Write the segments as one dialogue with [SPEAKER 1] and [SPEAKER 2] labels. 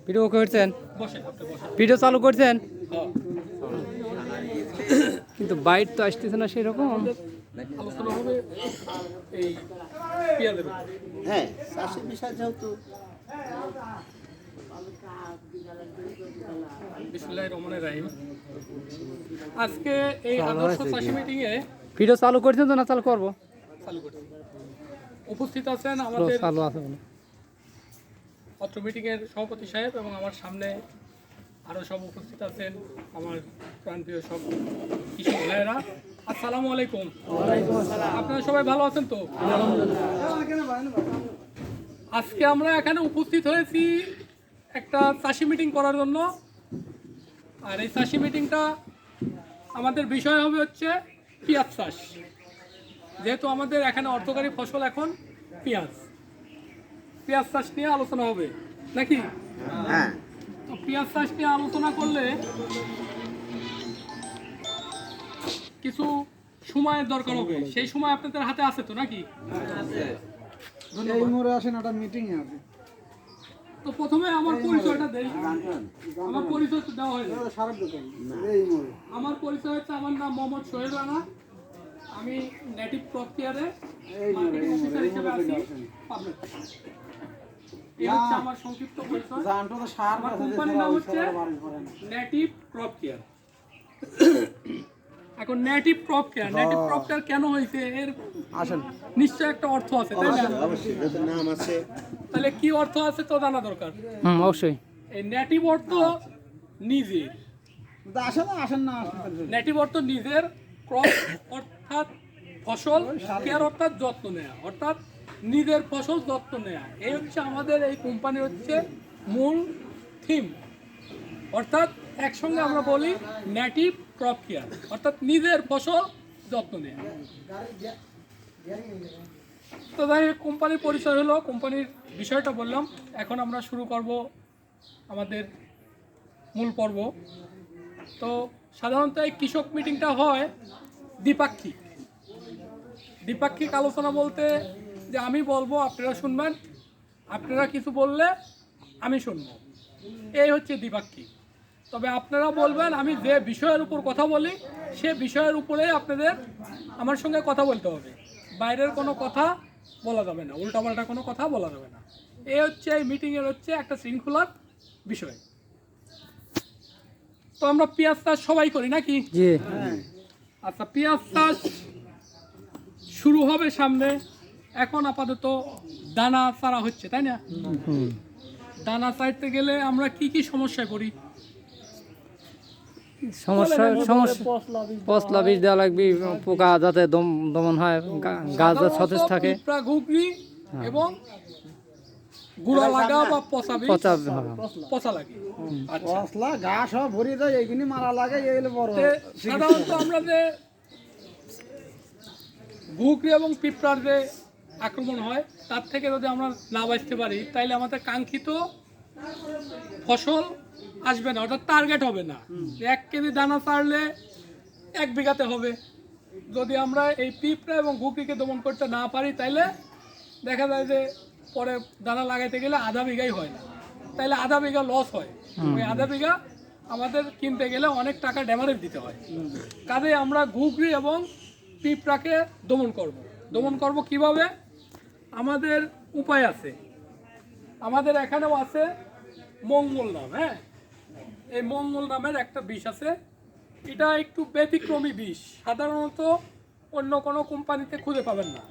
[SPEAKER 1] Video করছেন, video চালু করছেন, কিন্তু বাইট তো আসতেছে না সেরকম।
[SPEAKER 2] আলোচনা হবে এই পেঁয়াজের উপর।
[SPEAKER 3] হ্যাঁ, চাষের বিষয় যেহেতু
[SPEAKER 2] বিসমিল্লাহির রহমানির রহিম। আজকে এই আদর্শ চাষি মিটিংয়ে
[SPEAKER 1] ভিডিও চালু করছেন তো না চালু করবো?
[SPEAKER 2] চালু করছি। উপস্থিত আছেন আমাদের
[SPEAKER 1] চালু আছে বলে
[SPEAKER 2] অত্র মিটিংয়ের সভাপতি সাহেব এবং আমার সামনে আরও সব উপস্থিত আছেন আমার প্রাণপ্রিয় সব কৃষক ভাইয়েরা। আসসালামু আলাইকুম। আপনারা সবাই ভালো আছেন তো? আজকে আমরা এখানে উপস্থিত হয়েছি একটা চাষি মিটিং করার জন্য। আর এই চাষি মিটিংটা আমাদের বিষয় হবে হচ্ছে পেঁয়াজ চাষ। যেহেতু আমাদের এখানে অর্থকারী ফসল এখন পেঁয়াজ, পেঁয়াজ চাষ নিয়ে আলোচনা হবে নাকি?
[SPEAKER 3] হ্যাঁ,
[SPEAKER 2] তো পেঁয়াজ চাষ নিয়ে আলোচনা করলে কিছু সময়ের দরকার হবে। সেই সময় আপনাদের হাতে আছে তো নাকি?
[SPEAKER 4] এই মোড়ে আসেন, একটা মিটিং এ আছে।
[SPEAKER 2] তো প্রথমে আমার পরিচয়টা দেই। আমার পরিচয় তো দেওয়া হয়নি।
[SPEAKER 4] সারের দোকান এই মোড়ে।
[SPEAKER 2] আমার পরিচয় হচ্ছে, আমার নাম মোহাম্মদ সোহেল রানা। আমি নেটিভ ক্রপ কেয়ারে মার্কেটিং অফিসার হিসেবে আছি পাবনা। এই হচ্ছে আমার সংক্ষিপ্ত পরিচয়।
[SPEAKER 4] জানতো তো সার
[SPEAKER 2] আমার কোম্পানির নাম হচ্ছে নেটিভ ক্রপ কেয়ার। এখন native crop care, native crop care কেন হয়েছে এর
[SPEAKER 4] আসেন
[SPEAKER 2] নিশ্চয় একটা অর্থ আছে, তাই না?
[SPEAKER 3] অবশ্যই যেহেতু নাম আছে।
[SPEAKER 2] তাহলে কি অর্থ আছে তো জানা দরকার।
[SPEAKER 1] অবশ্যই।
[SPEAKER 2] এই নেটিভ অর্থ নিজের,
[SPEAKER 4] আসেন না
[SPEAKER 2] নেটিভ অর্থ নিজের, ক্রপ অর্থাৎ ফসল, কেয়ার অর্থাৎ যত্ন নেওয়া, অর্থাৎ নিজের ফসল যত্ন নেওয়া। এই হচ্ছে আমাদের এই কোম্পানির হচ্ছে মূল থিম। অর্থাৎ একসঙ্গে আমরা বলি নেটিভ ক্রপ কেয়ার, অর্থাৎ নিজের ফসল যত্ন নেওয়া। তো ভাই কোম্পানির পরিচয় হলো, কোম্পানির বিষয়টা বললাম। এখন আমরা শুরু করব আমাদের মূল পর্ব। তো সাধারণত এই কৃষক মিটিংটা হয় দ্বিপাক্ষিক। দ্বিপাক্ষিক আলোচনা বলতে যে আমি বলবো আপনারা শুনবেন, আপনারা কিছু বললে আমি শুনবো, এই হচ্ছে দ্বিপাক্ষিক। তবে আপনারা বলবেন, আমি যে বিষয়ের উপর কথা বলি সে বিষয়ের উপরে আপনাদের আমার সঙ্গে কথা বলতে হবে। বাইরের কোনো কথা বলা যাবে না, উল্টাপাল্টা কোনো কথা বলা যাবে না। এই হচ্ছে এই মিটিংয়ের হচ্ছে একটা শৃঙ্খলার বিষয়। তো আমরা পেঁয়াজ চাষ সবাই করি নাকি?
[SPEAKER 1] জি।
[SPEAKER 2] আচ্ছা, পেঁয়াজ চাষ শুরু হবে সামনে। এখন আপাতত দানা চারা হচ্ছে, তাই না? দানা চাইতে গেলে আমরা কি কি সমস্যায় পড়ি?
[SPEAKER 1] সমস্যা পশলা বীজ দেওয়া লাগবে, পোকা যাতে দমন হয়, গাছ যাতে সতেজ থাকে।
[SPEAKER 2] পিঁপড়া, ঘুগনি এবং গুড়া লাগা বা পচা বীজ,
[SPEAKER 1] পচা
[SPEAKER 2] পচা লাগে। আচ্ছা,
[SPEAKER 4] মশলা গা সব ভরিয়ে দেয়, এইগুলি মারা লাগে, এইগুলো বড়
[SPEAKER 2] সাধারণত আমরা যে ঘুগনি এবং পিঁপড়ার যে আক্রমণ হয় তার থেকে যদি আমরা না বাঁচতে পারি তাহলে আমাদের কাঙ্ক্ষিত ফসল আসবে না, অর্থাৎ টার্গেট হবে না। 1 কেজি দানা ছাড়লে 1 বিঘাতে হবে। যদি আমরা এই পিঁপড়া এবং ঘুগনিকে দমন করতে না পারি তাইলে দেখা যায় যে পরে দানা লাগাইতে গেলে আধা বিঘাই হয় না, তাইলে আধা বিঘা লস হয়। ওই আধা বিঘা আমাদের কিনতে গেলে অনেক টাকা ড্যামারেজ দিতে হয়। কাজে আমরা ঘুগনি এবং পিঁপড়াকে দমন করব কিভাবে? আমাদের উপায় আছে। আমাদের এখানেও আছে মঙ্গল নাম। হ্যাঁ, এই মঙ্গল নামের একটা বিষ আছে। এটা একটু ব্যতিক্রমী বিষ, সাধারণত অন্য কোনো কোম্পানিতে খুঁজে পাবেন না।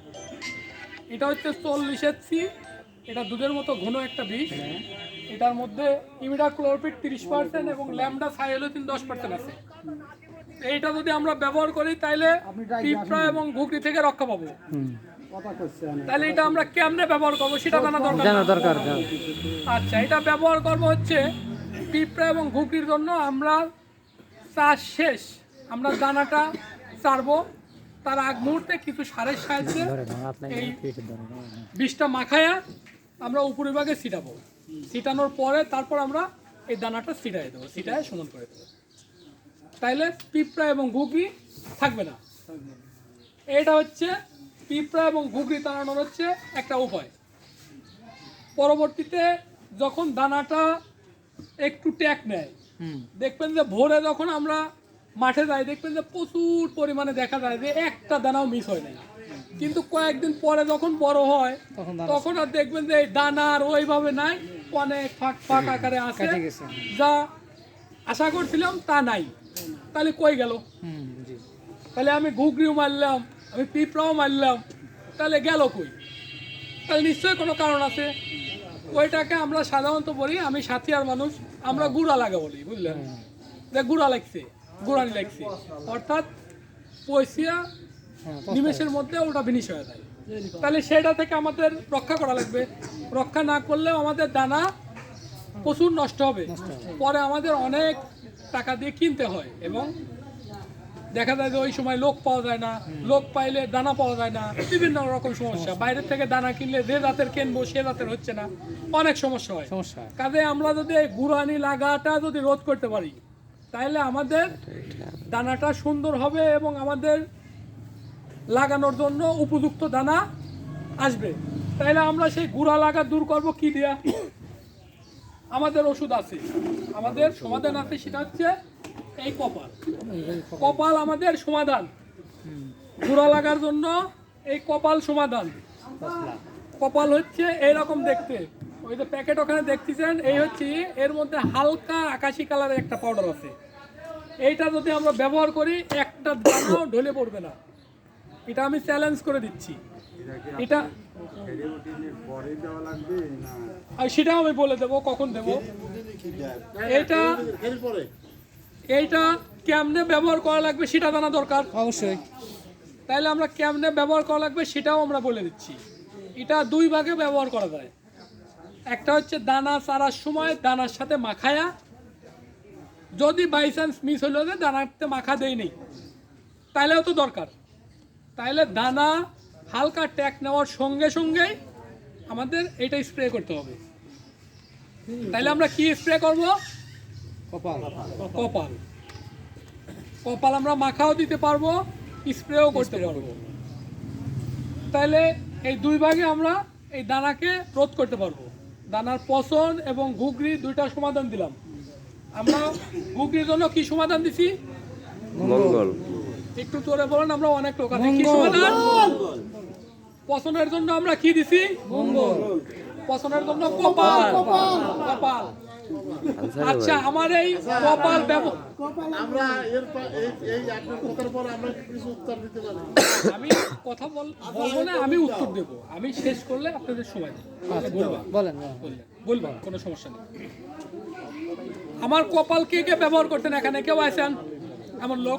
[SPEAKER 2] এটা হচ্ছে 40HC, এটা দুধের মতো ঘন একটা বিষ। এটার মধ্যে ইমিডাক্লোরপিড 30% এবং ল্যামডা সাইলোথিন 10% আছে। এইটা যদি আমরা ব্যবহার করি তাহলে পিঁপড়া এবং ঘুগনি থেকে রক্ষা পাবো। তাহলে এটা আমরা কেমনে ব্যবহার করবো সেটা জানা দরকার। আচ্ছা, এটা ব্যবহার করবো হচ্ছে পিঁপড়া এবং ঘুগনির জন্য। আমরা চাষ শেষ, আমরা দানাটা ছাড়বো, তার আগ মুহূর্তে কিছু সারের সাহায্যে এই বিষটা মাখায়া আমরা উপরিভাগে ছিটাবো। ছিটানোর পরে তারপর আমরা এই দানাটা ছিটাই দেবো, ছিটায় সমান করে দেবো। তাইলে পিঁপড়া এবং ঘুগনি থাকবে না। এটা হচ্ছে পিঁপড়া এবং ঘুগনি তাড়ানোর হচ্ছে একটা উপায়। পরবর্তীতে যখন দানাটা একটু ট্যাক নেয়, দেখবেন যে ভোরে যখন আমরা মাঠে যাই দেখবেন যে প্রচুর পরিমাণে দেখা যায় যে একটা দানাও মিস হয় না। কিন্তু কয়েকদিন পরে যখন বড় হয় তখন আর দেখবেন যে এই দানার ওইভাবে নাই, অনেক ফাঁক ফাঁক আকারে আছে, যা আশা করছিলাম তা নাই। তাহলে কই গেল? তাহলে আমি ঘুগরিও মারলাম, আমি পিঁপড়াও মারলাম, তাহলে গেল কই? তাহলে নিশ্চয়ই কোনো কারণ আছে। ওইটাকে আমরা সাধারণত বলি, আমি সাথিয়ার মানুষ, আমরা গুড়া লাগা বলি, বুঝলেন? যে গুড়া লাগছে, গুড়ানি লাগছে, অর্থাৎ পয়সা নিমেষের মধ্যে ওটা ফিনিশ হয়ে যায়। তাহলে সেটা থেকে আমাদের রক্ষা করা লাগবে। রক্ষা না করলেও আমাদের দানা প্রচুর নষ্ট হবে, পরে আমাদের অনেক টাকা দিয়ে কিনতে হয় এবং দেখা যায় যে ওই সময় লোক পাওয়া যায় না, লোক পাইলে দানা পাওয়া যায় না, বিভিন্ন রকম সমস্যা। বাইরের থেকে দানা কিনলে যে জাতের কিনবো সে জাতের হচ্ছে না, অনেক সমস্যা হয়। কাজে আমরা যদি গুড়ানি লাগাটা যদি রোধ করতে পারি তাহলে আমাদের দানাটা সুন্দর হবে এবং আমাদের লাগানোর জন্য উপযুক্ত দানা আসবে। তাহলে আমরা সেই গুড়া লাগা দূর করব কি দিয়া? আমাদের ওষুধ আছে, আমাদের সমাধান আছে, সেটা হচ্ছে এই কপাল। কপাল আমাদের সমাধান। গুড়া লাগার জন্য এই কপাল সমাধান। কপাল হচ্ছে এইরকম দেখতে, ওই যে প্যাকেট ওখানে দেখতেছেন, এই হচ্ছে এর মধ্যে হালকা আকাশি কালারের একটা পাউডার আছে। এইটা যদি আমরা ব্যবহার করি একটা দানাও ঢলে পড়বে না, এটা আমি চ্যালেঞ্জ করে দিচ্ছি। এটা আর সেটাও আমি বলে দেবো কখন দেব। এইটা কেমনে ব্যবহার করা লাগবে সেটা জানা দরকার অবশ্যই। তাইলে আমরা কেমনে ব্যবহার করা লাগবে সেটাও আমরা বলে দিচ্ছি। এটা দুই ভাগে ব্যবহার করা যায়। একটা হচ্ছে দানা চারার সময় দানার সাথে মাখায়া, যদি বাই চান্স মিস হলো যে দানাতে মাখা দেয়নি তাইলেও তো দরকার। তাইলে দানা হালকা ট্যাক নেওয়ার সঙ্গে সঙ্গেই আমাদের এটা স্প্রে করতে হবে। তাইলে আমরা কি স্প্রে করব? কপাল। কপাল কপাল আমরা মাখাও দিতে পারবো, স্প্রেও করতে পারবো। তাইলে এই দুই ভাগে আমরা এই দানাকে রোধ করতে পারবো। দানার পচন এবং ঘুগরি দুইটা সমাধান দিলাম। আমরা ঘুগরির জন্য কি সমাধান দিছি? মঙ্গল। একটু জোরে বলেন, আমরা অনেক লোক আছে। কি সমাধান? পচনের জন্য আমরা কি দিছি? মঙ্গল। পচনের জন্য কপাল। কপাল। আচ্ছা, আমার এই কপাল আমি কথা বলবো না, আমি উত্তর দেব। আমি শেষ করলে আপনাদের সময় বলবেন, কোনো সমস্যা নেই। আমার কপাল কে কে ব্যবহার করতেন এখানে? কেউ আছেন এমন লোক?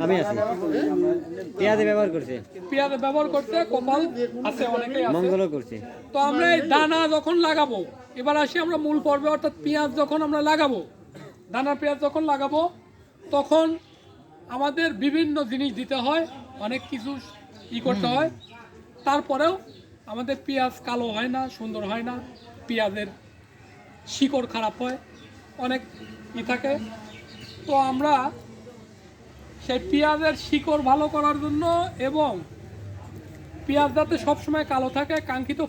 [SPEAKER 5] আমি আছি, পেঁয়াজে ব্যবহার করছে,
[SPEAKER 2] পেঁয়াজে ব্যবহার করতে কপাল আছে, অনেকেই আছে,
[SPEAKER 5] মঙ্গলও করছে।
[SPEAKER 2] তো আমরা এই দানা যখন লাগাবো, এবার আসি আমরা মূল পর্বে, অর্থাৎ পেঁয়াজ যখন আমরা লাগাবো, দানার পেঁয়াজ যখন লাগাবো তখন আমাদের বিভিন্ন জিনিস দিতে হয়, অনেক কিছু করতে হয়। তারপরেও আমাদের পেঁয়াজ কালো হয় না, সুন্দর হয় না, পেঁয়াজের শিকড় খারাপ হয়, অনেক থাকে। তো আমরা সেই পেঁয়াজের শিকড় ভালো করার জন্য এবং পেঁয়াজ যাতে সবসময় কালো থাকে, কাঙ্ক্ষিত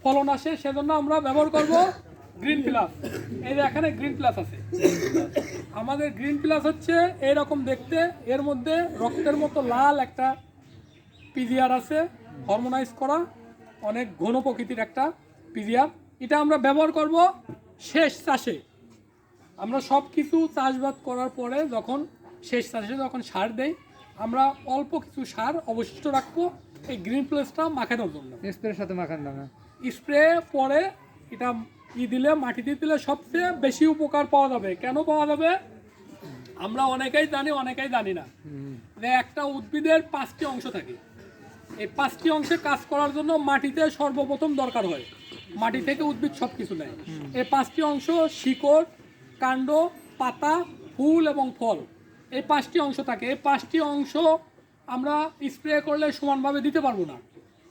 [SPEAKER 2] ফলন আসে, সেজন্য আমরা ব্যবহার করব গ্রিন প্লাস। এই যে এখানে গ্রিন প্লাস আছে, আমাদের গ্রিন প্লাস হচ্ছে এইরকম দেখতে, এর মধ্যে রক্তের মতো লাল একটা পিজিআর আছে, হরমোনাইজ করা, অনেক ঘন প্রকৃতির একটা পিজিআর। এটা আমরা ব্যবহার করব শেষ চাষে। আমরা সব কিছু চাষবাদ করার পরে যখন শেষ চাষে যখন সার দেই, আমরা অল্প কিছু সার অবশিষ্ট রাখবো এই গ্রিন প্লাসটা মাখানোর জন্য।
[SPEAKER 1] স্প্রের সাথে মাখানো না,
[SPEAKER 2] স্প্রে পরে এটা দিলে, মাটিতে দিলে সবচেয়ে বেশি উপকার পাওয়া যাবে। কেন পাওয়া যাবে? আমরা অনেকেই জানি, অনেকেই জানি না যে একটা উদ্ভিদের 5টি অংশ থাকে। এই 5টি অংশে কাজ করার জন্য মাটিতে সর্বপ্রথম দরকার হয়। মাটি থেকে উদ্ভিদ সব কিছু নেয়। এই 5টি অংশ শিকড়, কাণ্ড, পাতা, ফুল এবং ফল, এই 5টি অংশ থাকে। এই 5টি অংশ আমরা স্প্রে করলে সমানভাবে দিতে পারবো না।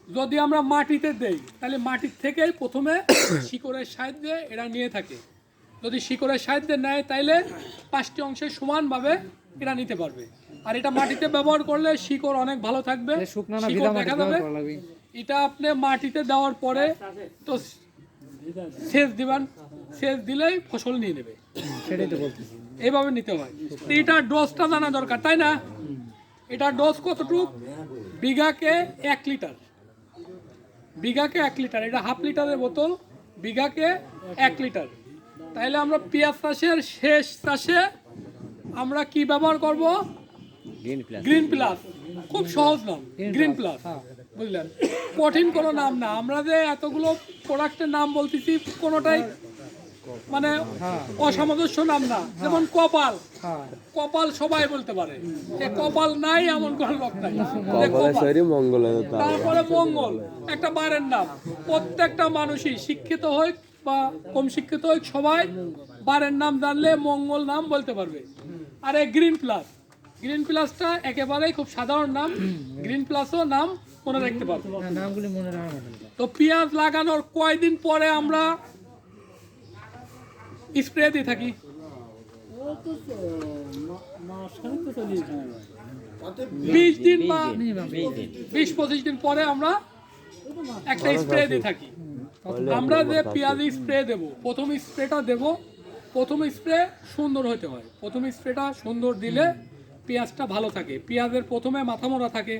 [SPEAKER 2] যদি আমরা মাটিতে দেই তাহলে মাটির থেকেই প্রথমে শিকড়ের সাহায্যে এরা নিয়ে থাকে। যদি শিকড়ের সাহায্যে নেয় তাইলে 5টি অংশে সমানভাবে এরা নিতে পারবে। আর এটা মাটিতে ব্যবহার করলে শিকড় অনেক ভালো থাকবে, শিকড় দেখা যাবে। এটা আপনি মাটিতে দেওয়ার পরে তো সেচ দিবেন, সেচ দিলেই ফসল নিয়ে নেবে।
[SPEAKER 1] সেটাই তো বলতেছি।
[SPEAKER 2] এইভাবে নিতে হয়। তো এটার ডোজটা জানা দরকার, তাই না? এটার ডোজ কতটুকু? বিঘাকে 1 লিটার, বিঘাকে 1 লিটার। এটা হাফ লিটারের বোতল, বিঘাকে 1 লিটার। তাইলে আমরা পেঁয়াজ চাষের শেষ চাষে আমরা কি ব্যবহার করব?
[SPEAKER 5] Green plus.
[SPEAKER 2] Green plus. খুব সহজ নাম, গ্রিন প্লাস, বুঝলেন? কঠিন কোনো নাম না। আমরা যে এতগুলো প্রোডাক্টের নাম বলতেছি কোনোটাই মানে অসামঞ্জস্য নাম না। যেমন কপাল, কপাল সবাই বলতে পারে, এ কপাল নাই এমন কোন লোক নাই। এ কপাল। তারপরে মঙ্গল একটা বারের নাম। প্রত্যেকটা মানুষই শিক্ষিত হোক বা কম শিক্ষিত হোক, সবাই বারের নাম জানলে মঙ্গল নাম বলতে পারবে। আর এই গ্রিন প্লাস, গ্রিন প্লাসটা একেবারেই খুব সাধারণ নাম। গ্রিন প্লাসও নাম মনে রাখতে পারবে।
[SPEAKER 1] নামগুলি মনে রাখা
[SPEAKER 2] তো পেঁয়াজ লাগানোর কয়দিন পরে আমরা স্প্রে দিয়ে থাকি? 20 দিন বা 20-25 দিন পরে আমরা একটা স্প্রে দিয়ে থাকি। আমরা যে পেঁয়াজ স্প্রে দেব, প্রথম স্প্রেটা দেব, প্রথম স্প্রে সুন্দর হতে হয়। প্রথম স্প্রেটা সুন্দর দিলে পেঁয়াজটা ভালো থাকে। পেঁয়াজের প্রথমে মাথা মোড়া থাকে,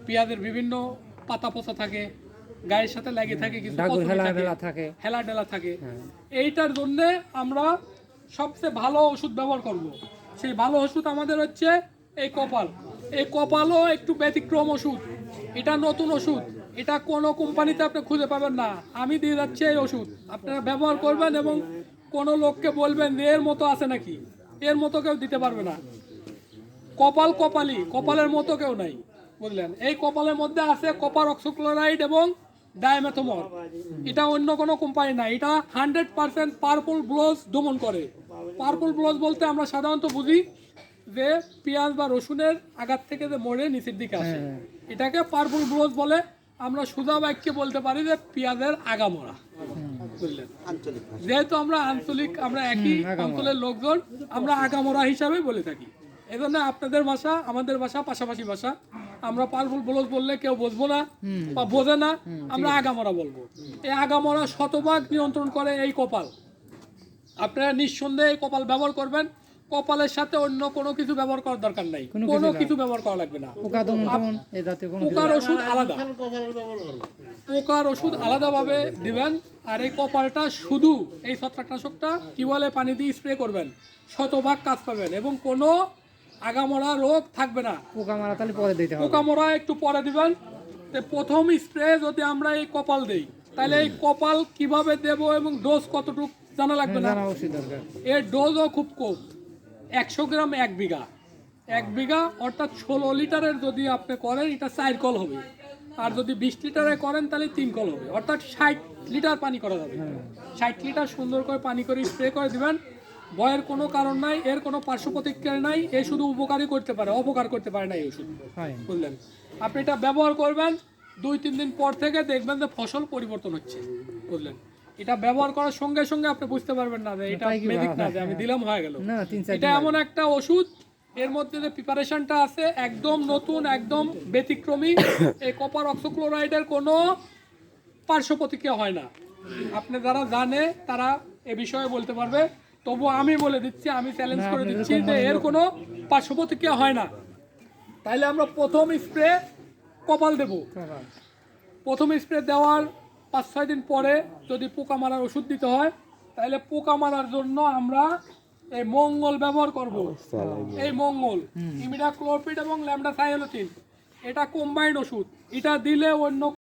[SPEAKER 2] পেঁয়াজের বিভিন্ন পাতা পচা থাকে, গায়ের সাথে লেগে থাকে, কিছু হেলা ডেলা থাকে। এইটার জন্য আমরা সবচেয়ে ভালো ওষুধ ব্যবহার করব। সেই ভালো ওষুধ আমাদের হচ্ছে এই কপাল। এই কপালও একটু ব্যতিক্রম ওষুধ, এটা নতুন ওষুধ, এটা কোনো কোম্পানিতে আপনি খুঁজে পাবেন না। আমি দিয়ে যাচ্ছি এই ওষুধ, আপনারা ব্যবহার করবেন এবং কোনো লোককে বলবেন এর মতো আছে নাকি, এর মতো কেউ দিতে পারবে না। কপাল কপালই, কপালের মতো কেউ নাই, বুঝলেন? এই কপালের মধ্যে আছে কপার অক্সিক্লোরাইড এবং ডাইমেথোমর। এটা অন্য কোনো কোম্পানি না। এটা 100% পার্পল ব্লজ দমন করে। পার্পল ব্লজ বলতে আমরা সাধারণত বুঝি যে পেঁয়াজ বা রসুনের আগার থেকে যে মরে নিচের দিকে আসে, এটাকে পার্পল ব্লজ বলে। আমরা সোজা বাক্যে বলতে পারি যে পেঁয়াজের আগামরা, বুঝলেন? যেহেতু আমরা আঞ্চলিক, আমরা একই অঞ্চলের লোকজন, আমরা আগামরা হিসাবে বলে থাকি। এই জন্য আপনাদের ভাষা আমাদের ভাষা পাশাপাশি ভাষা। আমরা পার্পল ব্লজ বললে কেউ বুঝবো না বা বোঝে না, আমরা আগামরা বলবো। এই আগামরা শতভাগ নিয়ন্ত্রণ করে এই কপাল। আপনারা নিঃসন্দেহে এই কপাল ব্যবহার করবেন। কপালের সাথে অন্য কোনো কিছু ব্যবহার করার দরকার নাই, কোনো কিছু ব্যবহার করা লাগবে না। পোকার ওষুধ আলাদা, পোকার ওষুধ আলাদাভাবে দিবেন। আর এই কপালটা শুধু এই ছত্রাকনাশকটা টিউবওয়েলে পানি দিয়ে স্প্রে করবেন, শতভাগ কাজ পাবেন এবং কোনো আগামরা রোগ থাকবে না।
[SPEAKER 1] পোকা মারা তাহলে পরে দিতে হবে,
[SPEAKER 2] পোকা মরা একটু পরে দিবেন। প্রথম স্প্রে যদি আমরা এই কপাল দেই, তাহলে এই কপাল কিভাবে দেব এবং ডোজ কতটুকু জানা লাগবে না? এর ডোজও খুব কম, 100 গ্রাম 1 বিঘা। 1 বিঘা অর্থাৎ 16 লিটারের যদি আপনি করেন, এটা 4 কল হবে। আর যদি 20 লিটারে করেন তাহলে 3 কল হবে, অর্থাৎ 60 লিটার পানি করা যাবে। 60 লিটার সুন্দর করে পানি করে স্প্রে করে দিবেন। ভয়ের কোনো কারণ নাই, এর কোনো পার্শ্ব প্রতিক্রিয়া নাই। এ শুধু উপকারই করতে পারে, অপকার করতে পারে না এই ওষুধ, বুঝলেন? আপনি এটা ব্যবহার করবেন, 2-3 দিন পর থেকে দেখবেন যে ফসল পরিবর্তন হচ্ছে, বুঝলেন? এটা ব্যবহার করার সঙ্গে সঙ্গে আপনি বুঝতে পারবেন না যে এটা মেজিক না যে আমি দিলাম হয়ে গেল। এটা এমন একটা ওষুধ, এর মধ্যে যে প্রিপারেশনটা আছে একদম নতুন, একদম ব্যতিক্রমী। এই কপার অক্সিক্লোরাইডের কোনো পার্শ্ব প্রতিক্রিয়া হয় না। আপনি যারা জানে তারা এ বিষয়ে বলতে পারবে, তবু আমি বলে দিচ্ছি, আমি চ্যালেঞ্জ করে দিচ্ছি যে এর কোনো পার্শ্ব প্রতিক্রিয়া হয় না। তাইলে আমরা প্রথম স্প্রে কপাল দেব। প্রথম স্প্রে দেওয়ার 5-6 দিন পরে যদি পোকা মারার ওষুধ দিতে হয়, তাহলে পোকা মারার জন্য আমরা এই মঙ্গল ব্যবহার করব। এই মঙ্গল, ইমিডাক্লোপিড এবং ল্যামডাসাইলোথিন, এটা কম্বাইন্ড ওষুধ। এটা দিলে অন্য